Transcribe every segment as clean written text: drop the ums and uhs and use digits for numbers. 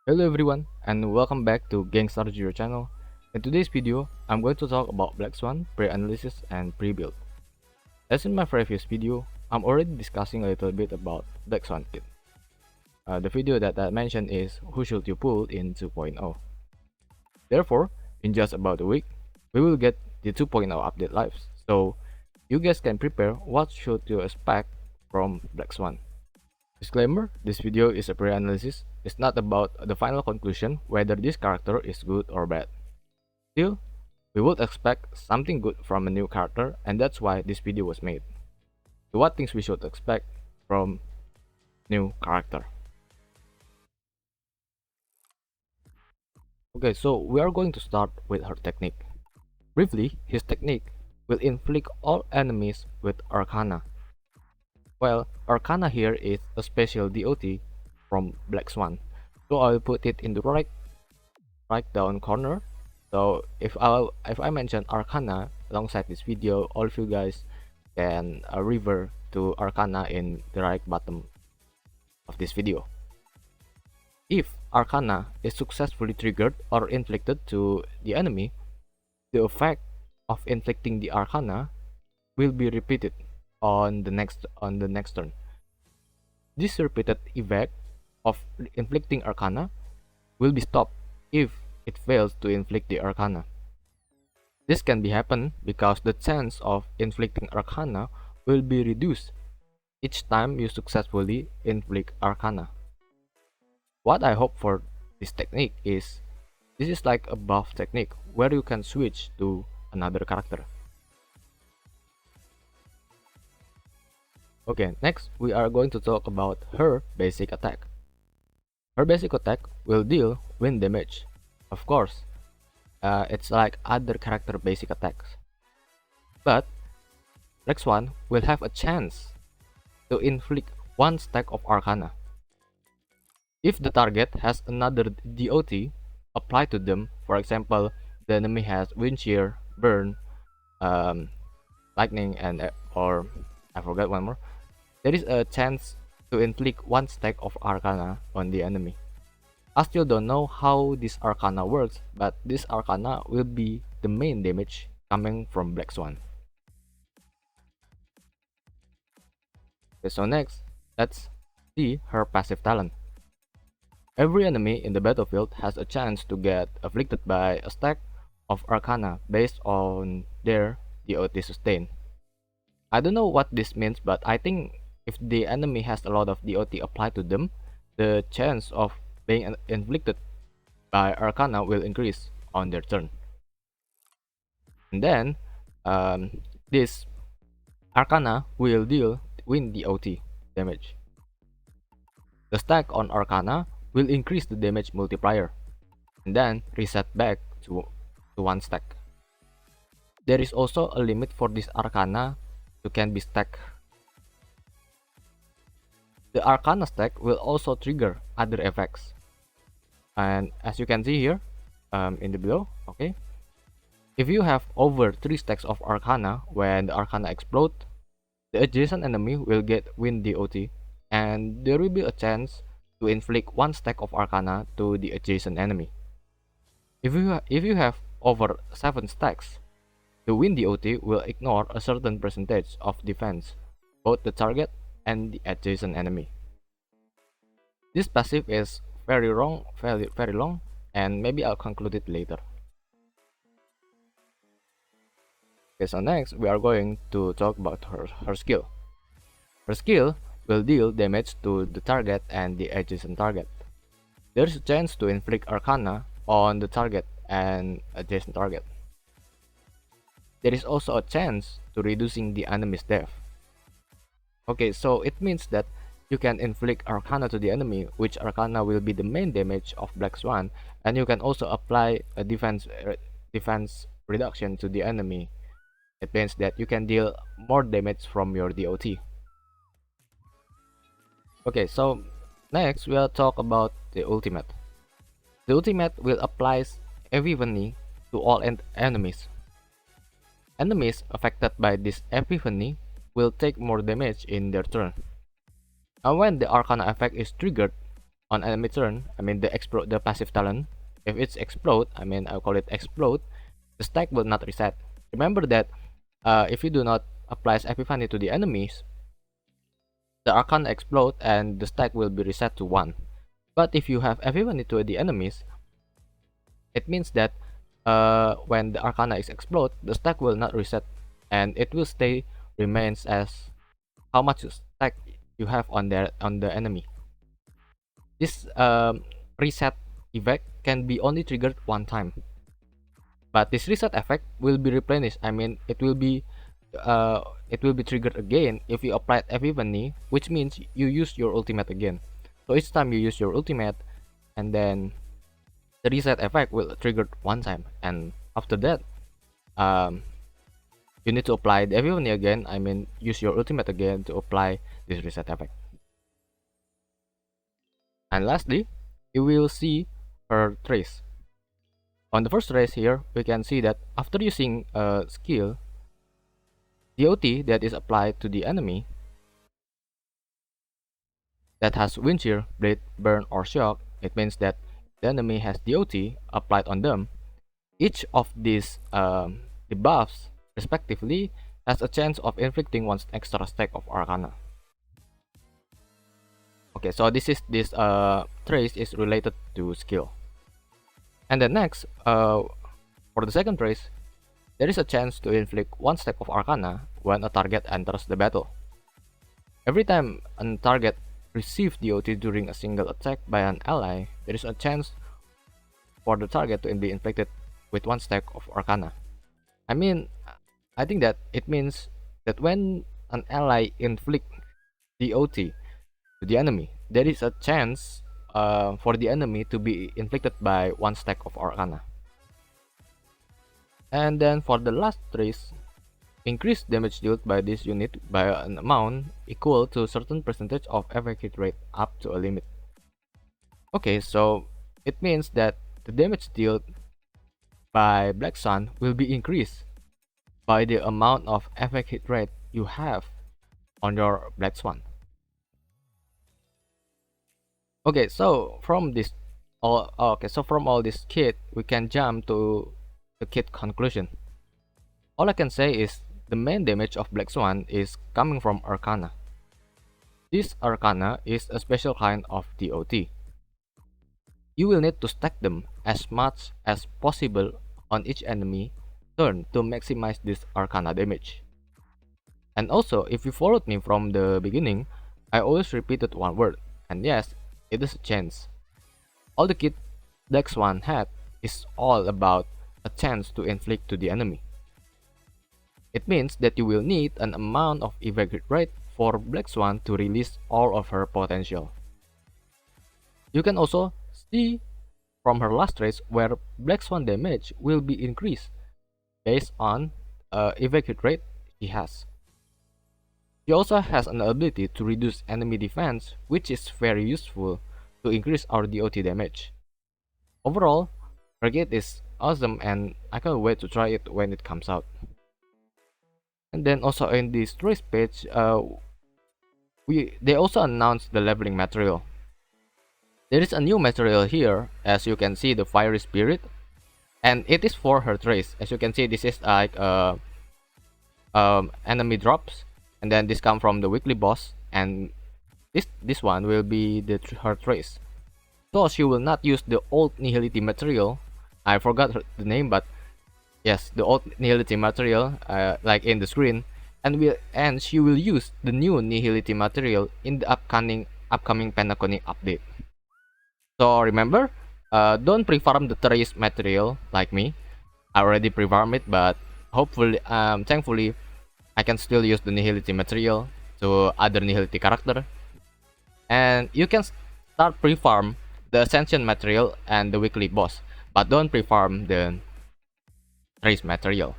Hello everyone and welcome back to Gangstar Zero channel. In today's video, I'm going to talk about Black Swan, pre-analysis and pre-build. As in my previous video, I'm already discussing a little bit about Black Swan kit. The video that I mentioned is who should you pull in 2.0. Therefore, in just about a week, we will get the 2.0 update lives. So you guys can prepare what should you expect from Black Swan. Disclaimer, this video is a pre-analysis. It's not about the final conclusion whether this character is good or bad. Still, we would expect something good from a new character, and that's why this video was made. So what things we should expect from new character? Okay, so we are going to start with her technique. Briefly, his technique will inflict all enemies with Arcana. Well, Arcana here is a special DoT from Black Swan. So I'll put it in the right down corner. So if I mention Arcana alongside this video, all of you guys can refer to Arcana in the right bottom of this video. If Arcana is successfully triggered or inflicted to the enemy, the effect of inflicting the Arcana will be repeated on the next turn. This repeated effect of inflicting Arcana will be stopped if it fails to inflict the Arcana. This can be happen because the chance of inflicting Arcana will be reduced each time you successfully inflict Arcana. What I hope for this technique is this is like a buff technique where you can switch to another character. Okay, next we are going to talk about her basic attack. Her basic attack will deal wind damage. Of course, it's like other character basic attacks. But Black Swan will have a chance to inflict one stack of Arcana. If the target has another DoT applied to them, for example, the enemy has wind shear, burn, lightning, and or I forgot one more, there is a chance to inflict one stack of Arcana on the enemy. I still don't know how this Arcana works, but this Arcana will be the main damage coming from Black Swan. Okay, so next, let's see her passive talent. Every enemy in the battlefield has a chance to get afflicted by a stack of Arcana based on their DoT sustain. I don't know what this means, but I think if the enemy has a lot of DoT applied to them, the chance of being inflicted by Arcana will increase on their turn. And then, this Arcana will deal wind DoT damage. The stack on Arcana will increase the damage multiplier, and then reset back to one stack. There is also a limit for this Arcana to can be stacked. The Arcana stack will also trigger other effects, and as you can see here in the below, okay, if you have over 3 stacks of Arcana, when the Arcana explode, the adjacent enemy will get wind DoT, and there will be a chance to inflict one stack of Arcana to the adjacent enemy. If you have over 7 stacks, the wind DoT will ignore a certain percentage of defense, both the target and the adjacent enemy. This passive is very long, and maybe I'll conclude it later. Okay, so next we are going to talk about her skill. Her skill will deal damage to the target and the adjacent target. There is a chance to inflict Arcana on the target and adjacent target. There is also a chance to reducing the enemy's death. Okay, so it means that you can inflict Arcana to the enemy, which Arcana will be the main damage of Black Swan, and you can also apply a defense reduction to the enemy. It means that you can deal more damage from your DoT. Okay, so next we'll talk about the ultimate. The ultimate will apply epiphany to all enemies. Enemies affected by this epiphany will take more damage in their turn. And when the Arcana effect is triggered, on enemy turn, the passive talent. If it's explode, I'll call it explode, the stack will not reset. Remember that if you do not apply Epiphany to the enemies, the Arcana explode and the stack will be reset to 1. But if you have Epiphany to the enemies, it means that when the Arcana is explode, the stack will not reset and it will stay remains as how much stack you have on the enemy. This reset effect can be only triggered one time, but this reset effect will be replenished. It will be triggered again if you apply Epiphany, which means you use your ultimate again. So each time you use your ultimate, and then the reset effect will trigger one time, and after that, um, you need to apply the Epiphany again. Use your ultimate again to apply this reset effect. And lastly, you will see her trace. On the first trace here, we can see that after using a skill, DoT that is applied to the enemy that has wind shear, bleed, burn, or shock, it means that the enemy has DoT applied on them. Each of these debuffs, respectively, has a chance of inflicting one extra stack of Arcana. Okay, so this trace is related to skill. And then next, for the second trace, there is a chance to inflict one stack of Arcana when a target enters the battle. Every time a target receives DoT during a single attack by an ally, there is a chance for the target to be inflicted with one stack of Arcana. I think that it means that when an ally inflicts DoT to the enemy, there is a chance for the enemy to be inflicted by one stack of Arcana. And then for the last trace, increase damage dealt by this unit by an amount equal to a certain percentage of effect hit rate up to a limit. Okay, so it means that the damage dealt by Black Swan will be increased by the amount of effect hit rate you have on your Black Swan. Okay, so from all this kit, we can jump to the kit conclusion. All I can say is the main damage of Black Swan is coming from Arcana. This Arcana is a special kind of DoT. You will need to stack them as much as possible on each enemy turn to maximize this Arcana damage. And also, if you followed me from the beginning, I always repeated one word, and yes, it is a chance. All the kit Black Swan had is all about a chance to inflict to the enemy. It means that you will need an amount of evacuate rate for Black Swan to release all of her potential. You can also see from her last trace where Black Swan damage will be increased based on evacuate rate she has. She also has an ability to reduce enemy defense, which is very useful to increase our DoT damage. Overall, her kit is awesome and I can't wait to try it when it comes out. And then also in this trace page, they also announced the leveling material. There is a new material here, as you can see, the fiery spirit, and it is for her trace. As you can see, this is like enemy drops, and then this come from the weekly boss, and this one will be her trace. So she will not use the old nihility material. I forgot the name, but yes, the old nihility material, like in the screen, and she will use the new nihility material in the upcoming Penaconic update. So remember, don't pre-farm the trace material like me. I already pre-farm it, but hopefully, thankfully, I can still use the nihility material to other nihility character. And you can start pre-farm the Ascension Material and the weekly boss, but don't pre-farm the trace material.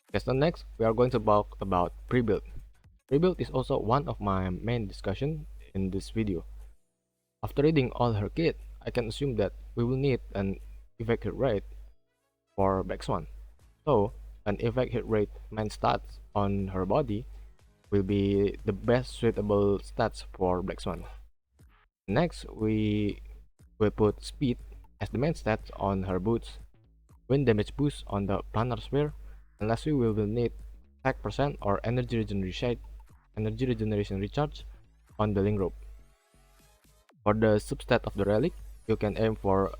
Okay, so next we are going to talk about pre-build. Pre-build is also one of my main discussion in this video. After reading all her kit, I can assume that we will need an evac hit rate for Black Swan. So, an evac hit rate main stats on her body will be the best suitable stats for Black Swan. Next, we will put speed as the main stats on her boots, wind damage boost on the planar sphere, and lastly we will need attack percent or energy regeneration recharge on the link rope. For the substat of the relic, you can aim for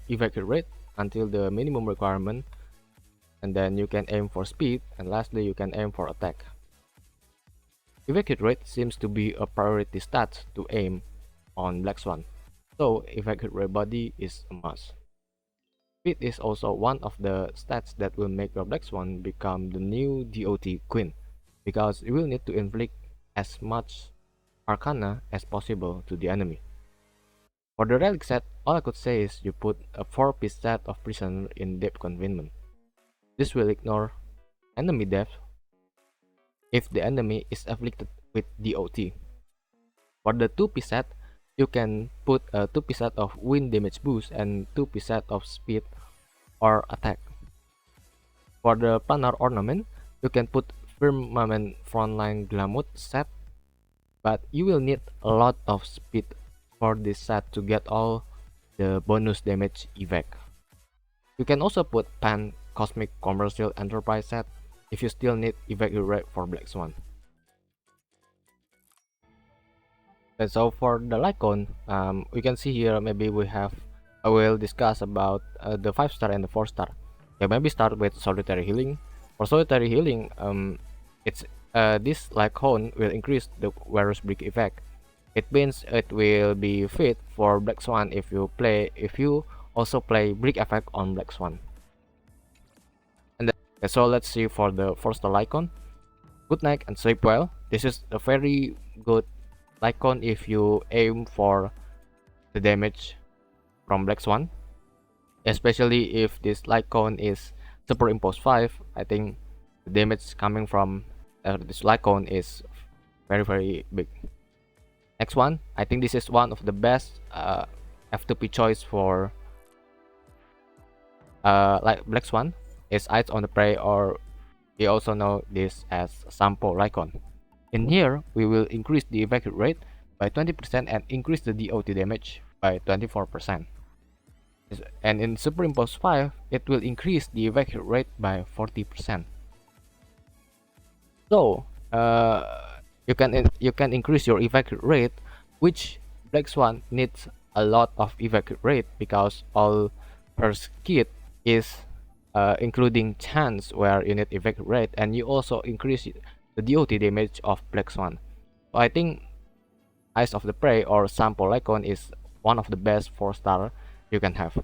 evacuate rate until the minimum requirement, and then you can aim for speed, and lastly you can aim for attack. Evacuate rate seems to be a priority stat to aim on Black Swan, so evacuate rate body is a must. Speed is also one of the stats that will make your Black Swan become the new DoT Queen, because you will need to inflict as much Arcana as possible to the enemy. For the relic set, all I could say is you put a 4-piece set of prisoner in depth confinement. This will ignore enemy depth if the enemy is afflicted with DoT. For the 2-piece set, you can put a 2-piece set of wind damage boost and 2-piece set of speed or attack. For the planar ornament, you can put firmament frontline Glamut set, but you will need a lot of speed for this set to get all the bonus damage evac. You can also put Pan Cosmic Commercial Enterprise set if you still need evacuate rate for Black Swan. And so for the Lycon, we can see here maybe I will discuss about the 5-star and the 4-star. Yeah, maybe start with solitary healing. For solitary healing, it's this Lycon will increase the Varus Brick effect. It means it will be fit for Black Swan if you also play Brick effect on Black Swan. And then, okay, so let's see for the 4-star Lycon. Good night and sleep well. This is a very good Lycon if you aim for the damage from Black Swan, especially if this Lycon is Superimpose 5. I think the damage coming from this Lycon is very big. Next one, I think this is one of the best F2P choice for like Black Swan, is Eyes on the Prey, or we also know this as Sampo Lycon. In here, we will increase the evacuate rate by 20% and increase the DoT damage by 24%. And in Superimpose 5, it will increase the evacuate rate by 40%. So, you can increase your evacuate rate, which Black Swan needs a lot of evacuate rate because all her kit is including chance where you need evacuate rate, and you also increase the DoT damage of Black Swan. So I think Eyes of the Prey or Sample Lycon is one of the best 4-star you can have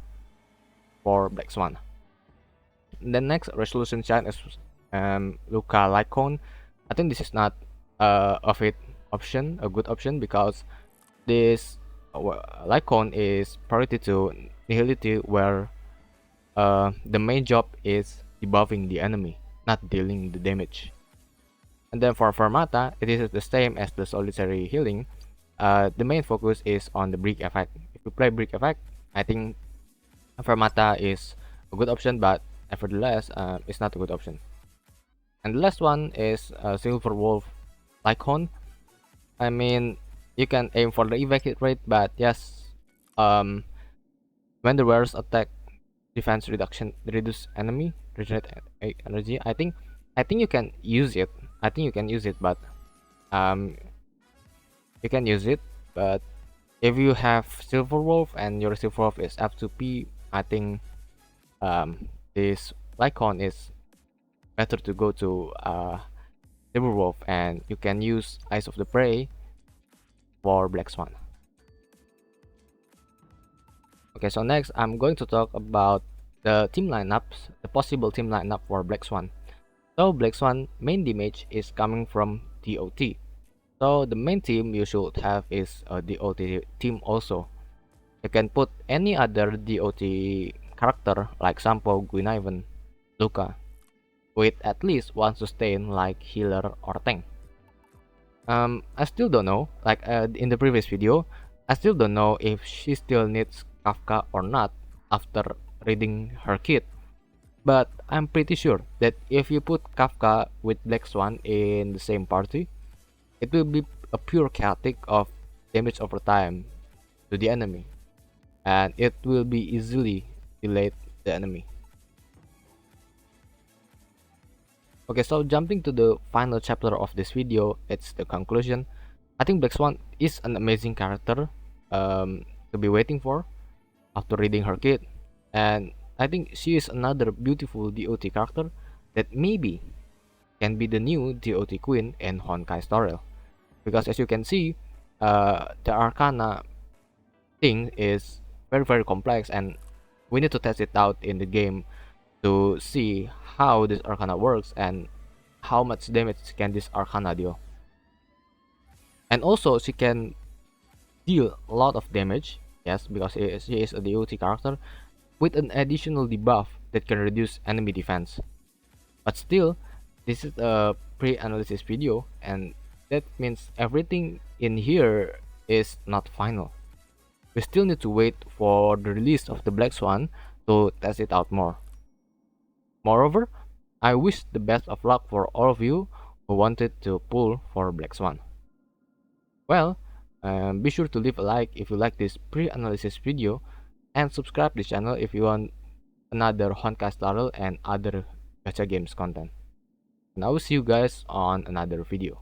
for Black Swan. The next Resolution Shine is Luca Lycon. I think this is not a good option, because this Lycon is priority to Nihility, where the main job is debuffing the enemy, not dealing the damage. And then for Fermata, it is the same as the solitary healing. The main focus is on the brick effect. If you play brick effect, I think Fermata is a good option, but nevertheless, it's not a good option. And the last one is Silver Wolf Lycon. I mean, you can aim for the evacuate rate, but yes, when the wearers attack, defense reduction, reduce enemy regenerate energy. I think you can use it. But you can use it. But if you have Silver Wolf and your Silver Wolf is F2P, I think this Lycon is better to go to Silver Wolf, and you can use Eyes of the Prey for Black Swan. Okay, so next I'm going to talk about the team lineups, the possible team lineup for Black Swan. So Black Swan main damage is coming from DoT. So the main team you should have is a DoT team also. You can put any other DoT character like Sampo, Guinevere, Luca, with at least one sustain like healer or tank. I still don't know, like in the previous video, I still don't know if she still needs Kafka or not after reading her kit. But I'm pretty sure that if you put Kafka with Black Swan in the same party, It will be a pure chaotic of damage over time to the enemy, and it will be easily delete the enemy. Okay, so jumping to the final chapter of this video, it's the conclusion. I think Black Swan is an amazing character to be waiting for after reading her kit, and I think she is another beautiful DoT character that maybe can be the new DoT queen in Honkai story. Because as you can see, the Arcana thing is very complex, and we need to test it out in the game to see how this Arcana works and how much damage can this Arcana deal. And also she can deal a lot of damage, yes, because she is a DoT character with an additional debuff that can reduce enemy defense. But still, this is a pre-analysis video, and that means everything in here is not final. We still need to wait for the release of the Black Swan to test it out more. Moreover, I wish the best of luck for all of you who wanted to pull for Black Swan. Well, be sure to leave a like if you like this pre-analysis video, and subscribe this channel if you want another Honkai tutorial and other gacha games content. And I will see you guys on another video.